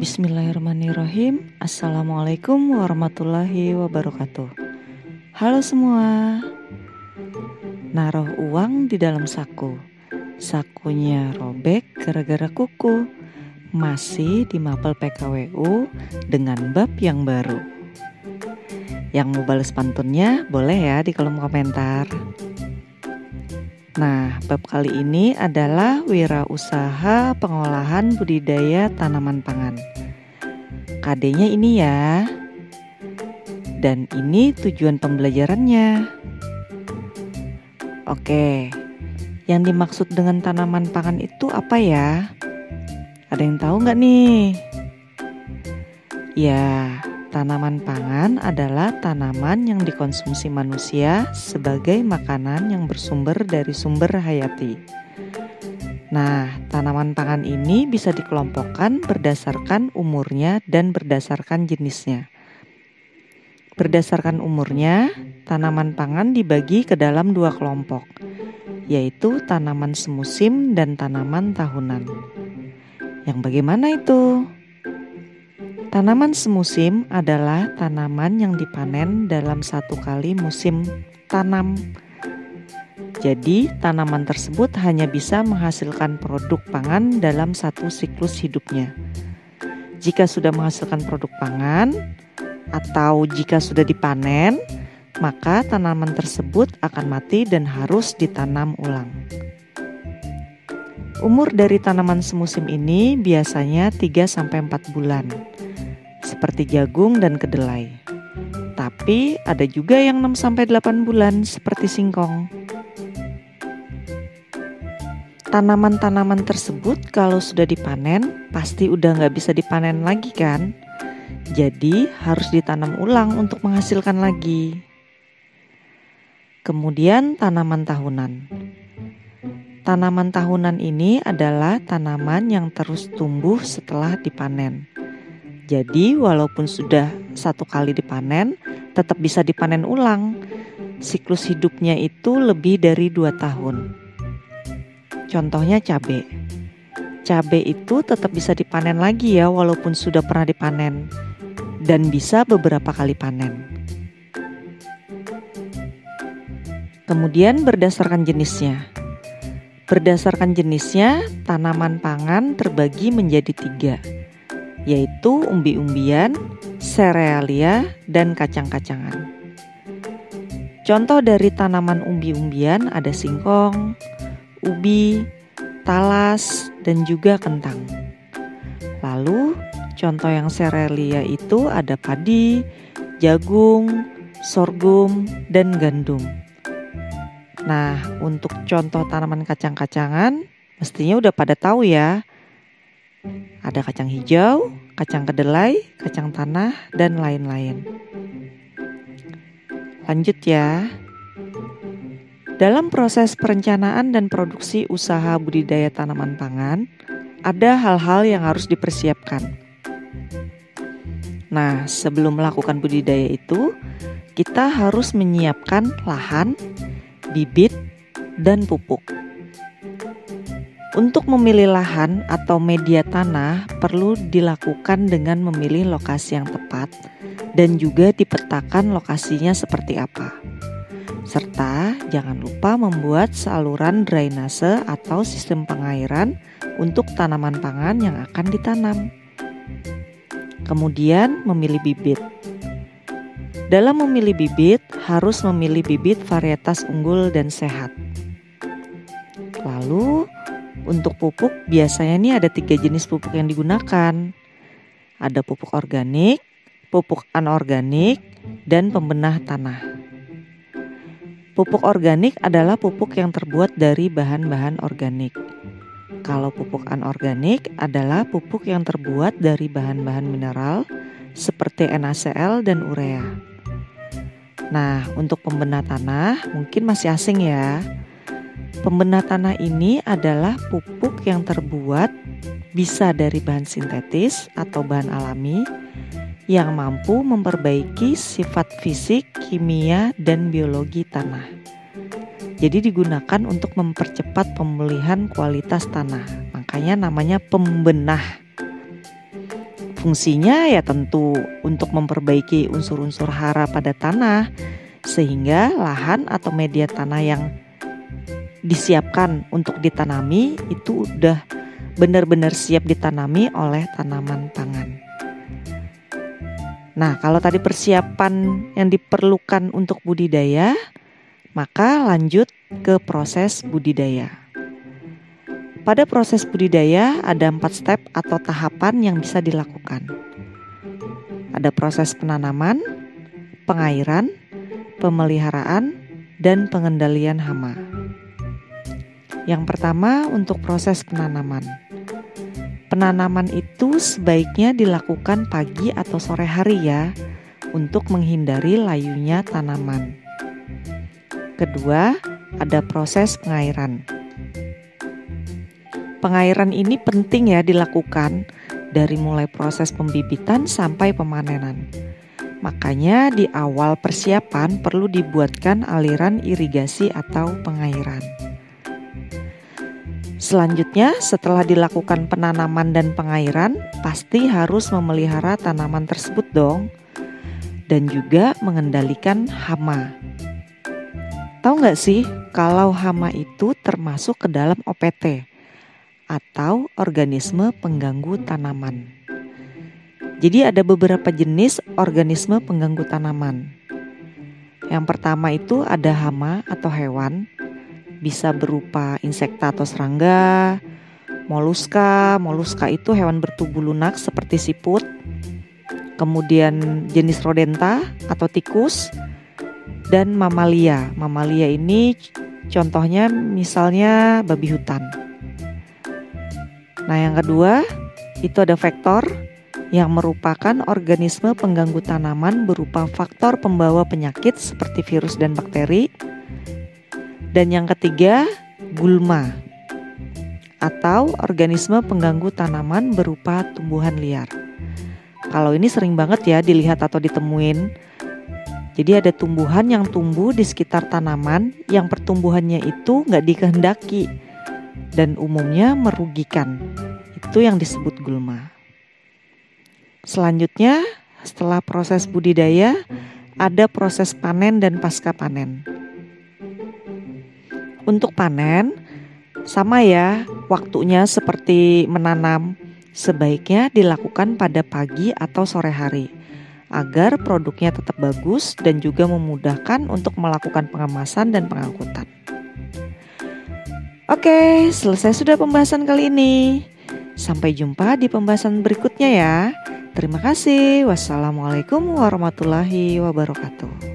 Bismillahirrahmanirrahim. Assalamualaikum warahmatullahi wabarakatuh. Halo semua. Naruh uang di dalam saku. Sakunya robek gara-gara kuku. Masih di mapel PKWU dengan bab yang baru. Yang mau balas pantunnya boleh ya di kolom komentar. Nah, bab kali ini adalah wirausaha pengolahan budidaya tanaman pangan. KD-nya ini ya. Dan ini tujuan pembelajarannya. Oke, yang dimaksud dengan tanaman pangan itu apa ya? Ada yang tahu nggak nih? Ya, tanaman pangan adalah tanaman yang dikonsumsi manusia sebagai makanan yang bersumber dari sumber hayati. Nah, tanaman pangan ini bisa dikelompokkan berdasarkan umurnya dan berdasarkan jenisnya. Berdasarkan umurnya, tanaman pangan dibagi ke dalam dua kelompok, yaitu tanaman semusim dan tanaman tahunan. Yang bagaimana itu? Tanaman semusim adalah tanaman yang dipanen dalam satu kali musim tanam. Jadi, tanaman tersebut hanya bisa menghasilkan produk pangan dalam satu siklus hidupnya. Jika sudah menghasilkan produk pangan, atau jika sudah dipanen, maka tanaman tersebut akan mati dan harus ditanam ulang. Umur dari tanaman semusim ini biasanya 3-4 bulan, seperti jagung dan kedelai. Tapi ada juga yang 6-8 bulan seperti singkong. Tanaman-tanaman tersebut kalau sudah dipanen pasti udah nggak bisa dipanen lagi kan? Jadi harus ditanam ulang untuk menghasilkan lagi. Kemudian tanaman tahunan. Tanaman tahunan ini adalah tanaman yang terus tumbuh setelah dipanen. Jadi walaupun sudah satu kali dipanen, tetap bisa dipanen ulang. Siklus hidupnya itu lebih dari 2 tahun. Contohnya cabai. Cabai itu tetap bisa dipanen lagi ya walaupun sudah pernah dipanen. Dan bisa beberapa kali panen. Kemudian berdasarkan jenisnya. Berdasarkan jenisnya, tanaman pangan terbagi menjadi 3, yaitu umbi-umbian, serealia, dan kacang-kacangan. Contoh dari tanaman umbi-umbian ada singkong, ubi, talas, dan juga kentang. Lalu, contoh yang serealia itu ada padi, jagung, sorghum, dan gandum. Nah, untuk contoh tanaman kacang-kacangan, mestinya udah pada tahu ya. Ada kacang hijau, kacang kedelai, kacang tanah, dan lain-lain. Lanjut ya. Dalam proses perencanaan dan produksi usaha budidaya tanaman pangan, ada hal-hal yang harus dipersiapkan. Nah, sebelum melakukan budidaya itu, kita harus menyiapkan lahan, bibit, dan pupuk. Untuk memilih lahan atau media tanah perlu dilakukan dengan memilih lokasi yang tepat dan juga dipetakan lokasinya seperti apa. Serta jangan lupa membuat saluran drainase atau sistem pengairan untuk tanaman pangan yang akan ditanam. Kemudian memilih bibit. Dalam memilih bibit, harus memilih bibit varietas unggul dan sehat. Lalu, untuk pupuk biasanya nih ada 3 jenis pupuk yang digunakan. Ada pupuk organik, pupuk anorganik, dan pembenah tanah. Pupuk organik adalah pupuk yang terbuat dari bahan-bahan organik. Kalau pupuk anorganik adalah pupuk yang terbuat dari bahan-bahan mineral seperti NaCl dan urea. Nah, untuk pembenah tanah mungkin masih asing ya. Pembenah tanah ini adalah pupuk yang terbuat bisa dari bahan sintetis atau bahan alami yang mampu memperbaiki sifat fisik, kimia, dan biologi tanah. Jadi digunakan untuk mempercepat pemulihan kualitas tanah. Makanya namanya pembenah. Fungsinya ya tentu untuk memperbaiki unsur-unsur hara pada tanah sehingga lahan atau media tanah yang disiapkan untuk ditanami itu udah benar-benar siap ditanami oleh tanaman pangan. Nah, kalau tadi persiapan yang diperlukan untuk budidaya, maka lanjut ke proses budidaya. Pada proses budidaya ada 4 step atau tahapan yang bisa dilakukan. Ada proses penanaman, pengairan, pemeliharaan, dan pengendalian hama. Yang pertama untuk proses penanaman. Penanaman itu sebaiknya dilakukan pagi atau sore hari ya, untuk menghindari layunya tanaman. Kedua, ada proses pengairan. Pengairan ini penting ya dilakukan dari mulai proses pembibitan sampai pemanenan. Makanya di awal persiapan perlu dibuatkan aliran irigasi atau pengairan. Selanjutnya, setelah dilakukan penanaman dan pengairan, pasti harus memelihara tanaman tersebut dong. Dan juga mengendalikan hama. Tahu nggak sih kalau hama itu termasuk ke dalam OPT atau organisme pengganggu tanaman. Jadi ada beberapa jenis organisme pengganggu tanaman. Yang pertama itu ada hama atau hewan, bisa berupa insekta atau serangga, moluska. Moluska itu hewan bertubuh lunak seperti siput. Kemudian jenis rodenta atau tikus. Dan mamalia. Mamalia ini contohnya misalnya babi hutan. Nah, yang kedua itu ada vektor yang merupakan organisme pengganggu tanaman berupa faktor pembawa penyakit seperti virus dan bakteri. Dan yang ketiga gulma atau organisme pengganggu tanaman berupa tumbuhan liar. Kalau ini sering banget ya dilihat atau ditemuin. Jadi ada tumbuhan yang tumbuh di sekitar tanaman yang pertumbuhannya itu nggak dikehendaki dan umumnya merugikan. Itu yang disebut gulma. Selanjutnya, setelah proses budidaya, ada proses panen dan pasca panen. Untuk panen, sama ya, waktunya seperti menanam, sebaiknya dilakukan pada pagi atau sore hari. Agar produknya tetap bagus dan juga memudahkan untuk melakukan pengemasan dan pengangkutan. Oke, selesai sudah pembahasan kali ini. Sampai jumpa di pembahasan berikutnya ya. Terima kasih. Wassalamualaikum warahmatullahi wabarakatuh.